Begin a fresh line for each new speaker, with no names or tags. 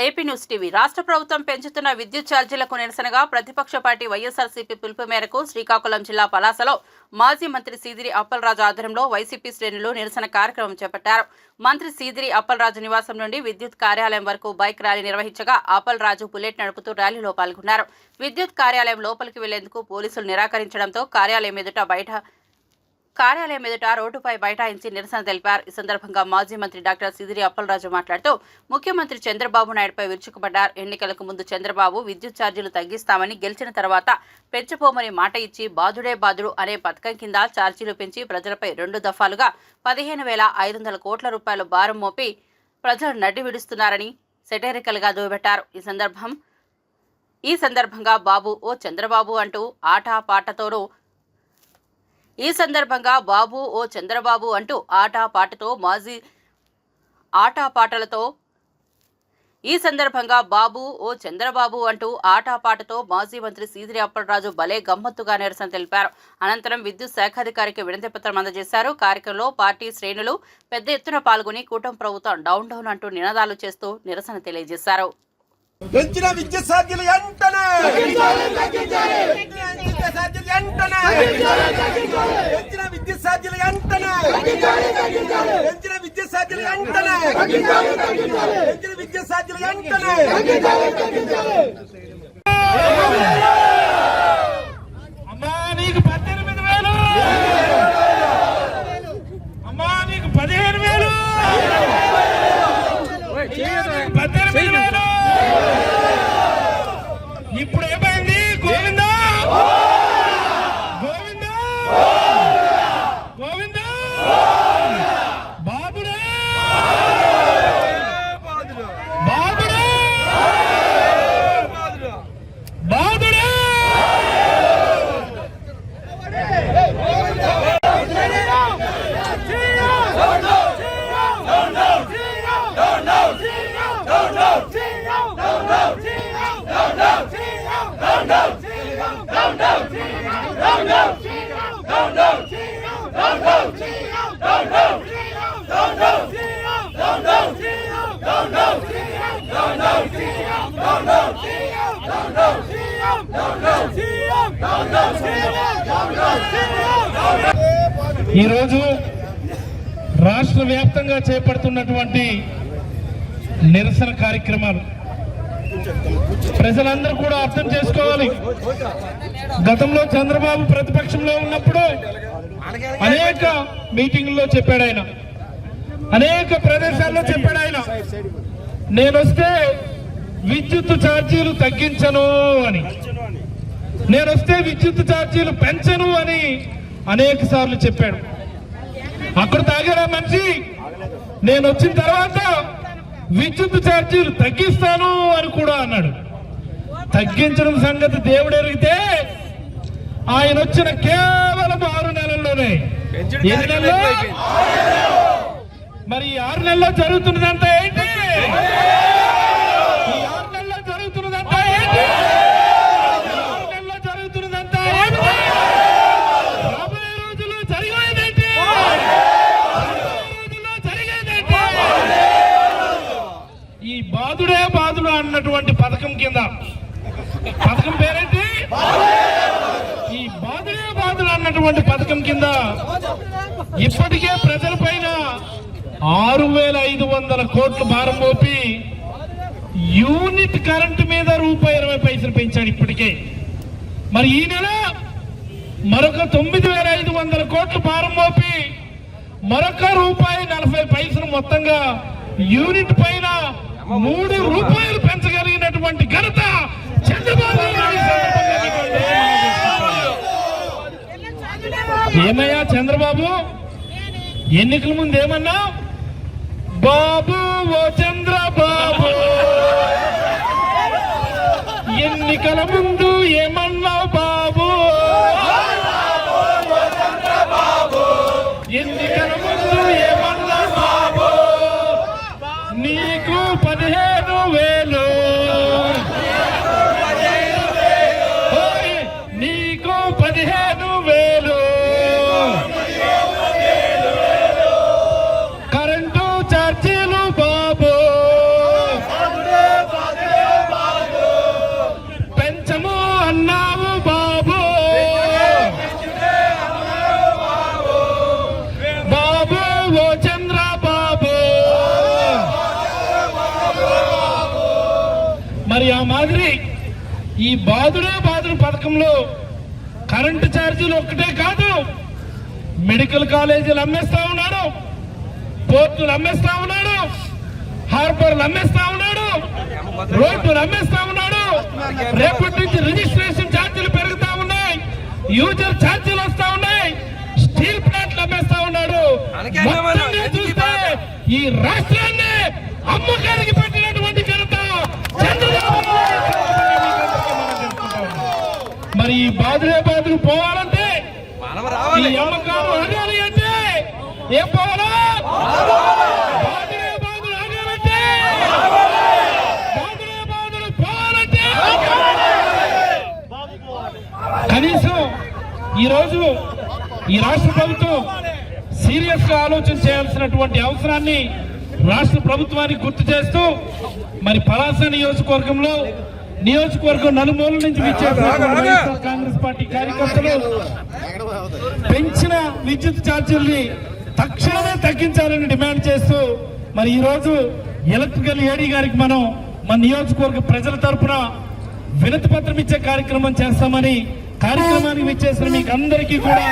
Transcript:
AP news TV. రాష్ట్ర ప్రభుత్వం పెంచుతున్న విద్యుత్ ఛార్జీలకు నిరసనగా ప్రతిపక్ష పార్టీ వైఎస్ఆర్సీపీ పిలుపు మేరకు శ్రీకాకుళం జిల్లా పలాసలో మాజీ మంత్రి సీదిరి అప్పలరాజు ఆధ్వర్యంలో వైసీపీ శ్రేణులు నిరసన కార్యక్రమం చేపట్టారు. మంత్రి సీదిరి అప్పలరాజు నివాసం నుండి విద్యుత్ కార్యాలయం వరకు బైక్ ర్యాలీ నిర్వహించగా అప్పలరాజు బుల్లెట్ నడుపుతూ ర్యాలీలో పాల్గొన్నారు. విద్యుత్ కార్యాలయం లోపలికి వెళ్లేందుకు పోలీసులు నిరాకరించడంతో కార్యాలయం ఎదుట రోడ్డుపై బైఠాయించి నిరసన తెలిపారు. ఈ సందర్భంగా మాజీ మంత్రి డాక్టర్ సీదిరి అప్పలరాజు మాట్లాడుతూ ముఖ్యమంత్రి చంద్రబాబు నాయుడుపై విరుచుకుపడ్డారు. ఎన్నికలకు ముందు చంద్రబాబు విద్యుత్ ఛార్జీలు తగ్గిస్తామని, గెలిచిన తర్వాత పెంచిపోమని మాట ఇచ్చి బాదుడే బాదుడు అనే పథకం కింద ఛార్జీలు పెంచి ప్రజలపై 2 దఫాలుగా 15,500 కోట్ల రూపాయల భారం మోపి ప్రజలు నడ్డి విడుస్తున్నారని సెటైరికల్గా దుయ్యబట్టారు. ఈ సందర్భంగా బాబు ఓ చంద్రబాబు అంటూ ఆటపాటలతో మాజీ మంత్రి సీదిరి అప్పలరాజు భలే గమ్మత్తుగా నిరసన తెలిపారు. అనంతరం విద్యుత్ శాఖాధికారికి వినతి పత్రం అందజేశారు. కార్యక్రమంలో పార్టీ శ్రేణులు పెద్ద ఎత్తున పాల్గొని కూటమి ప్రభుత్వం డౌన్ డౌన్ అంటూ నినాదాలు చేస్తూ నిరసన తెలియజేశారు.
పెంచిన విద్యుత్ ఛార్జీలు వెంటనే పెంచిన విద్యుత్ ఛార్జీలు వెంటనే పెంచిన విద్యుత్ ఛార్జీలు వెంటనే పెంచిన విద్యుత్ ఛార్జీలు వెంటనే
అమ్మా నీకు 18,000, అమ్మా నీకు 15,000, 18,000. ఇప్పుడు ఏమైంది? గోవిందా గోవిందా గోవిందా బాబుడే బాబుడే బాబుడే. ఈరోజు రాష్ట్ర వ్యాప్తంగా చేపడుతున్నటువంటి నిరసన కార్యక్రమాలు ప్రజలందరూ కూడా అర్థం చేసుకోవాలి. గతంలో చంద్రబాబు ప్రతిపక్షంలో ఉన్నప్పుడు అనేక మీటింగుల్లో చెప్పాడు ఆయన, అనేక ప్రదేశాల్లో చెప్పాడు ఆయన, నేనొస్తే విద్యుత్ ఛార్జీలు తగ్గించను అని, నేనొస్తే విద్యుత్ ఛార్జీలు పెంచను అని అనేక సార్లు చెప్పాడు. అక్కడ తాగారా మనిషి, నేను వచ్చిన తర్వాత విద్యుత్ ఛార్జీలు తగ్గిస్తాను అని కూడా అన్నాడు. తగ్గించడం సంగతి దేవుడు ఎరిగితే ఆయన వచ్చిన కేవలం 6 నెలల్లోనే, 8 నెలల్లో, మరి 6 నెలల్లో జరుగుతున్నదంతా ఏంటి? ఈ 6 నెలల్లో జరుగుతున్నదంతా ఏంటి? 6 నెలల్లో జరుగుతున్నదంతా ఏంటి? రాబోయే రోజుల్లో జరిగేదేంటి? ఈ బాదుడే బాదుడు అన్నటువంటి పథకం కింద, పథకం పేరేంటి? ఈ బాదుడే బాదుడు అన్నటువంటి పథకం కింద ఇప్పటికే ప్రజల పైన 6,500 కోట్ల భారం మోపి యూనిట్ కరెంటు మీద ₹20 పెంచాడు ఇప్పటికే. మరి ఈ నెల మరొక 9,500 కోట్ల భారం మోపి మరొక ₹40 మొత్తంగా యూనిట్ పైన ₹3 పెంచగలిగినటువంటి ఘనత చంద్రబాబు నాయుడు. ఏమయ్యా చంద్రబాబు, ఎన్నికల ముందు ఏమన్నా? బాబు ఓ చంద్రబాబు, ఎన్నికల ముందు ఏమన్నావు బాబు? ఎన్నికల ముందు ఏమన్నావు బాబు? నీకు 15,000, నీకు 15,000 కరెంటు ఛార్జీలు బాబు. మరి ఆ మాదిరి ఈ బాదుడే బాదుడు పథకంలో కరెంటు ఛార్జీలు ఒక్కటే కాదు, మెడికల్ కాలేజీలు అమ్మేస్తా ఉన్నాడు, పోర్టులు అమ్మేస్తా ఉన్నాడు, హార్బర్లు అమ్మేస్తా ఉన్నాడు, రోడ్లు అమ్మేస్తా ఉన్నాడు. రేపటి నుంచి రిజిస్ట్రేషన్ ఛార్జీలు పెరుగుతా ఉన్నాయి, యూజర్ ఛార్జీలు వస్తా ఉన్నాయి, స్టీల్ ప్లాంట్లు అమ్మేస్తా ఉన్నాడు. మొత్తంగా చూస్తే ఈ రాష్ట్రాన్ని అమ్మకానికి పెట్టినటువంటి ఘనత చంద్రబాబు నాయుడు. మరి ఈ బాదులే బాదులు పోవాలంటే, ఈ అమ్మకాలు ఆగాలి అంటే ఏం పోవాలా? బాదులే బాదులు ఆగాలంటే, బాదులే బాదులు పోవాలంటే కనీసం ఈరోజు ఈ రాష్ట్ర ప్రభుత్వం సీరియస్ గా ఆలోచన చేయాల్సినటువంటి అవసరాన్ని రాష్ట్ర ప్రభుత్వానికి గుర్తు చేస్తూ, మరి పలాస నియోజకవర్గం నలుమూల నుంచి వైఎస్ఆర్ కాంగ్రెస్ పార్టీ కార్యకర్తలు పెంచిన విద్యుత్ ఛార్జీల్ని తక్షణమే తగ్గించాలని డిమాండ్ చేస్తూ, మరి ఈ రోజు ఎలక్ట్రికల్ ఏడీ గారికి మనం మన నియోజకవర్గ ప్రజల తరఫున వినతి పత్రం ఇచ్చే కార్యక్రమం చేస్తామని, కార్యక్రమానికి విచ్చేసిన మీకు అందరికీ కూడా